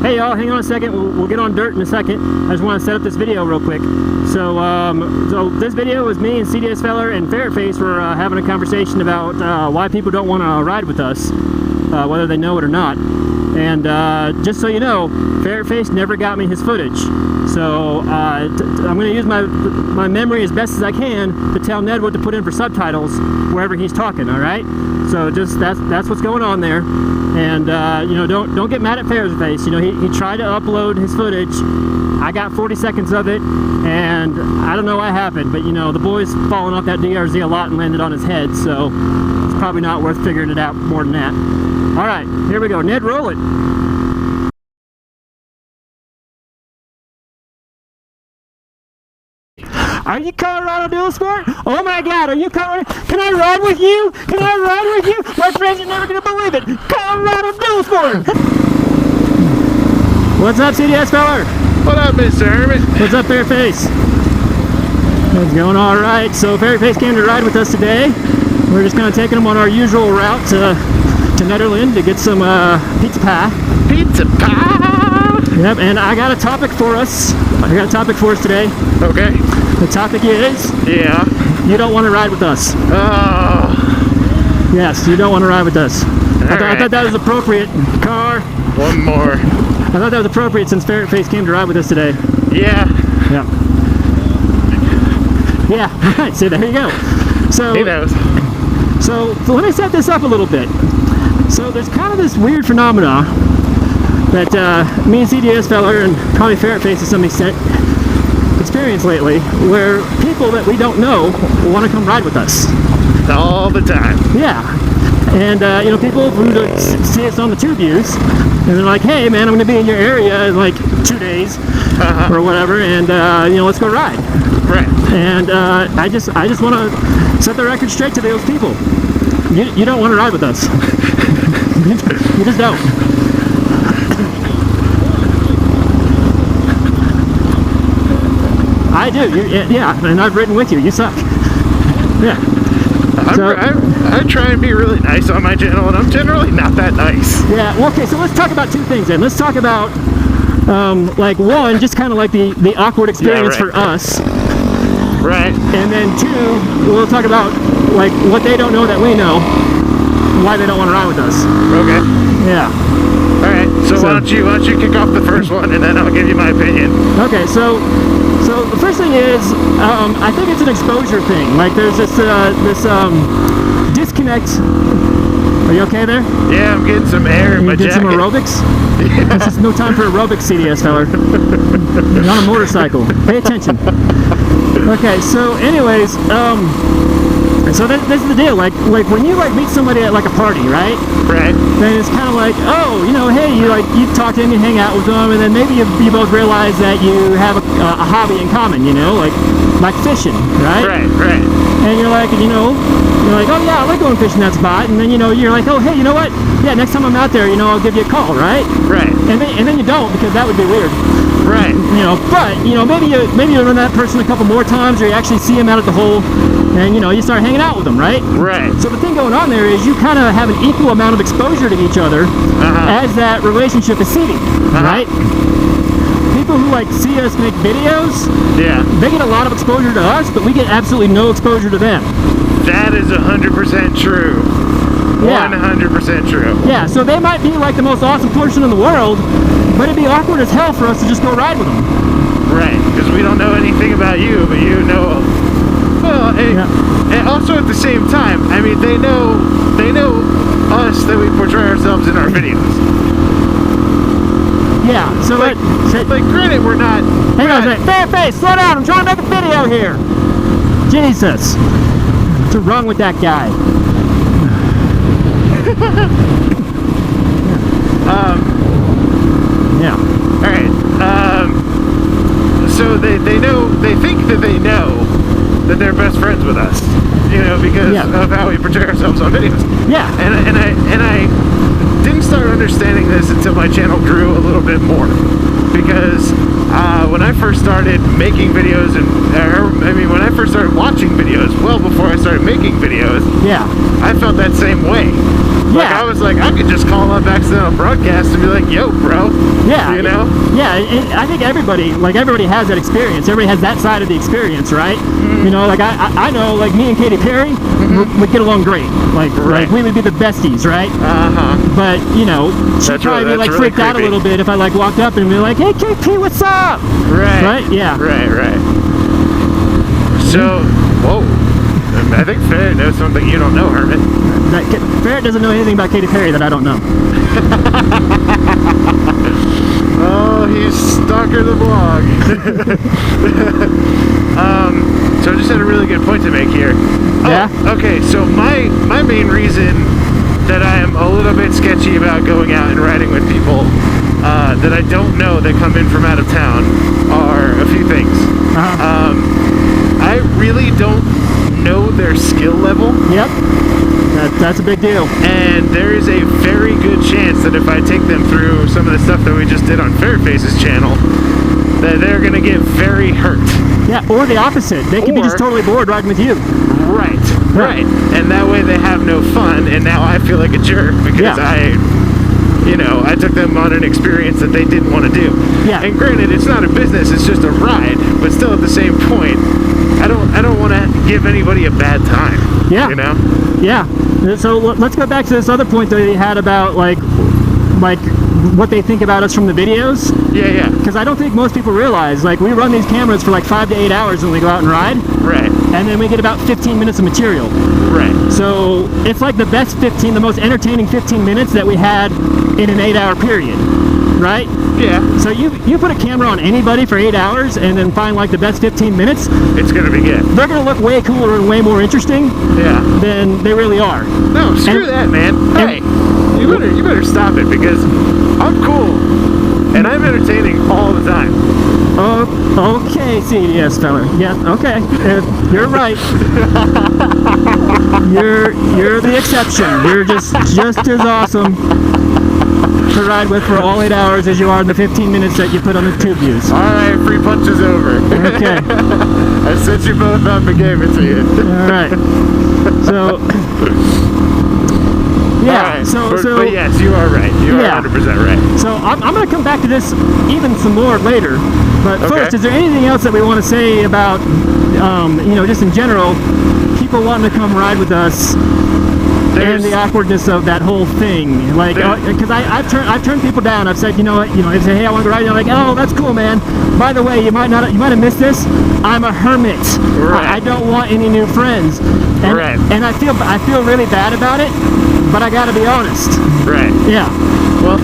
Hey y'all, hang on a second. We'll get on dirt in a second. I just want to set up this video real quick. So, so this video was me and CDS Feller and Pharettface were having a conversation about why people don't want to ride with us, whether they know it or not. And just so you know, Pharettface never got me his footage. So I'm going to use my memory as best as I can to tell Ned what to put in for subtitles wherever he's talking. All right. So just that's what's going on there. And you know, don't get mad at Pharettface. You know, he tried to upload his footage. I got 40 seconds of it, and I don't know what happened, but you know, the boy's falling off that DRZ a lot and landed on his head, so it's probably not worth figuring it out more than that. All right, here we go. Ned, roll it. Are you Colorado Dual Sport? Oh my God, are you Colorado? Can I ride with you? Can I ride with you? My friends are never gonna believe it. Colorado Dual Sport. What's up, CDS Feller? What up, Mr. Hermit? What's up, Pharettface? It's going all right. So Pharettface came to ride with us today. We're just kind of taking him on our usual route to Netherland to get some pizza pie. Pizza pie? Yep, and I got a topic for us. I got a topic for us today. Okay. The topic is... Yeah? You don't want to ride with us. Oh. Yes, you don't want to ride with us. I thought that was appropriate. Car. One more. I thought that was appropriate since Pharettface came to ride with us today. Yeah. Yeah. Yeah, right, so there you go. So, He knows. So let me set this up a little bit. So there's kind of this weird phenomena that me and CDS Feller and probably Pharettface to some extent experienced lately, where people that we don't know want to come ride with us. All the time. Yeah. And, you know, people who see us on the tube views, and they're like, hey, man, I'm going to be in your area in like 2 days or whatever, and, you know, let's go ride. Right. And I just want to set the record straight to those people. You don't want to ride with us. You just don't. I do. Yeah, and I've ridden with you. You suck. Yeah. I try and be really nice on my channel, and I'm generally not that nice. Yeah, well, okay, so let's talk about two things then. Let's talk about, like, one, just kind of like the awkward experience for us. Right. And then two, we'll talk about, like, what they don't know that we know, and why they don't want to ride with us. Okay. Yeah. All right, so why don't you kick off the first one, and then I'll give you my opinion. Okay, so the first thing is, I think it's an exposure thing. Like, there's this disconnect. Are you okay there? Yeah, I'm getting some air in my jacket. Get some aerobics? Yeah. There's just no time for aerobics, CDS Feller. You're on a motorcycle. Pay attention. Okay, so anyways, so this is the deal. Like when you meet somebody at like a party, right? Right. Then it's kind of like, oh, you know, hey, you talk to them, you hang out with them, and then maybe you both realize that you have a hobby in common, you know, like fishing, right? Right. And you're like, oh yeah, I like going fishing that spot, and then you're like, oh hey, you know what? Yeah, next time I'm out there, I'll give you a call, right? Right. And then you don't, because that would be weird. Right. But maybe you run that person a couple more times, or you actually see him out at the hole, and you start hanging out with them, right? Right. So the thing going on there is you kind of have an equal amount of exposure to each other as that relationship is seeding, right? People who see us make videos, yeah, they get a lot of exposure to us, but we get absolutely no exposure to them. That is 100% true. Yeah. 100% true. Yeah, so they might be like the most awesome person in the world, but it'd be awkward as hell for us to just go ride with them. Right, because we don't know anything about you, but you know. Well, and also at the same time, I mean, they know us that we portray ourselves in our videos. Yeah, so like granted, we're not. Hang on a second. Pharettface, slow down. I'm trying to make a video here. Jesus, what's wrong with that guy? Yeah. All right. So they think that they know that they're best friends with us, because of how we portray ourselves on videos. Yeah. And I didn't start understanding this until my channel grew a little bit more, because when I first started making videos, when I first started watching videos, well before I started making videos, yeah, I felt that same way. Like, I was like, I could just call up Accidental Broadcast and be like, yo, bro. Yeah. You know? Yeah, and I think everybody has that experience. Everybody has that side of the experience, right? You know, like I know, like me and Katy Perry, we'd get along great. Like we would be the besties, right? But, you know, she'd probably be like really freaked out a little bit if I like walked up and be like, hey, KP, what's up? Right? Yeah. Right. So, whoa. I think Ferret knows something you don't know, Hermit. Ferret doesn't know anything about Katy Perry that I don't know. Oh, he's Stalker the Blog. So I just had a really good point to make here. Yeah? Okay, so my main reason that I am a little bit sketchy about going out and riding with people that I don't know that come in from out of town are a few things. I really don't know their skill level. Yep. That's a big deal. And there is a very good chance that if I take them through some of the stuff that we just did on Pharettface's channel, that they're going to get very hurt. Yeah, or the opposite. They could be just totally bored riding with you. Right. And that way they have no fun, and now I feel like a jerk because I took them on an experience that they didn't want to do. Yeah. And granted, it's not a business, it's just a ride, but still at the same point, I don't want to give anybody a bad time. Yeah. You know? Yeah. So let's go back to this other point that you had about like what they think about us from the videos. Yeah. Because I don't think most people realize, like, we run these cameras for like 5 to 8 hours when we go out and ride. Right. And then we get about 15 minutes of material. Right. So it's like the most entertaining 15 minutes that we had in an 8-hour period. Right? Yeah. So you put a camera on anybody for 8 hours and then find like the best 15 minutes. It's going to be good. They're going to look way cooler and way more interesting than they really are. No, screw that, man. Hey, you better stop it because I'm cool and I'm entertaining all the time. Oh, okay, CDS fella. Yeah, okay. You're right. You're the exception. You're just as awesome to ride with for all 8 hours as you are in the 15 minutes that you put on the tube views. Alright, free punch is over. Okay. I set you both up and gave it to you. Alright. So yeah, right. so but yes, you are right. You are 100% right. So I'm going to come back to this even some more later. But first, is there anything else that we want to say about, just in general, people wanting to come ride with us? And the awkwardness of that whole thing, like, because I've turned people down. I've said, they say, hey, I want to go ride. And I'm like, oh, that's cool, man. By the way, you might have missed this. I'm a hermit. Right. I don't want any new friends. And, and I feel really bad about it, but I got to be honest. Right. Yeah. Well,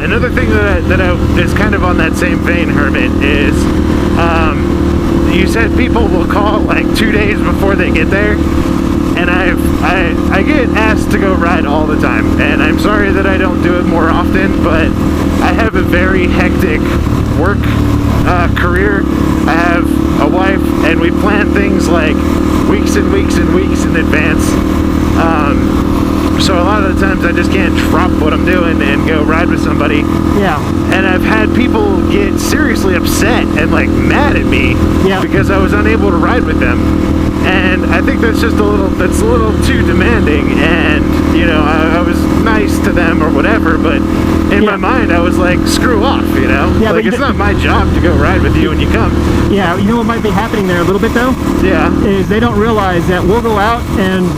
another thing that is kind of on that same vein, Hermit, is you said people will call like 2 days before they get there. And I get asked to go ride all the time, and I'm sorry that I don't do it more often, but I have a very hectic work career. I have a wife, and we plan things like weeks and weeks and weeks in advance. So a lot of the times I just can't drop what I'm doing and go ride with somebody. Yeah. And I've had people get seriously upset and like mad at me because I was unable to ride with them. And I think that's just a little too demanding, and I was nice to them or whatever, but in my mind I was like, screw off, Yeah, like it's not my job to go ride with you when you come. Yeah, you know what might be happening there a little bit though? Yeah. Is they don't realize that we'll go out and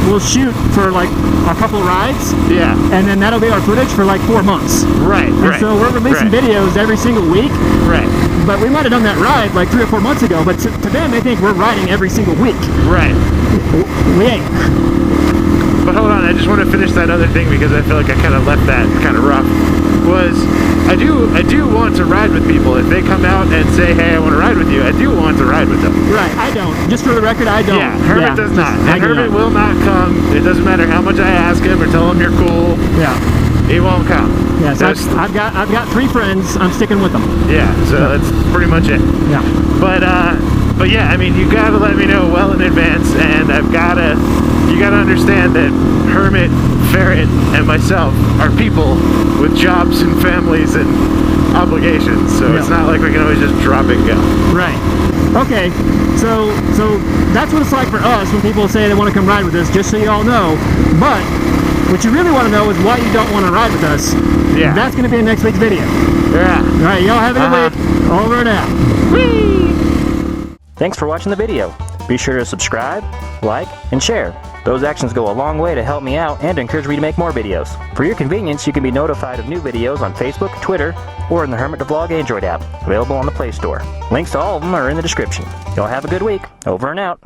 we'll shoot for like a couple rides. Yeah. And then that'll be our footage for like 4 months. Right. And so we're releasing videos every single week. Right. But we might have done that ride like 3 or 4 months ago, but to them they think we're riding every single week. Right. We ain't. But hold on, I just want to finish that other thing because I feel like I kind of left that kind of rough. I do want to ride with people. If they come out and say, hey, I want to ride with you, I do want to ride with them. Right, I don't. Just for the record, I don't. Yeah, Hermit does not. And Hermit will not come. It doesn't matter how much I ask him or tell him you're cool. Yeah. He won't come. Yeah, so I've got 3 friends. I'm sticking with them. Yeah, so that's pretty much it. Yeah. But yeah, I mean, you gotta let me know well in advance, and you gotta understand that Hermit, Ferret, and myself are people with jobs and families and obligations, so it's not like we can always just drop and go. Right. Okay, so that's what it's like for us when people say they want to come ride with us, just so you all know. But What you really want to know is why you don't want to ride with us. Yeah. That's going to be in next week's video. Yeah. All right, y'all have a good week. Over and out. Whee! Thanks for watching the video. Be sure to subscribe, like, and share. Those actions go a long way to help me out and encourage me to make more videos. For your convenience, you can be notified of new videos on Facebook, Twitter, or in the Hermit DaVlog Android app, available on the Play Store. Links to all of them are in the description. Y'all have a good week. Over and out.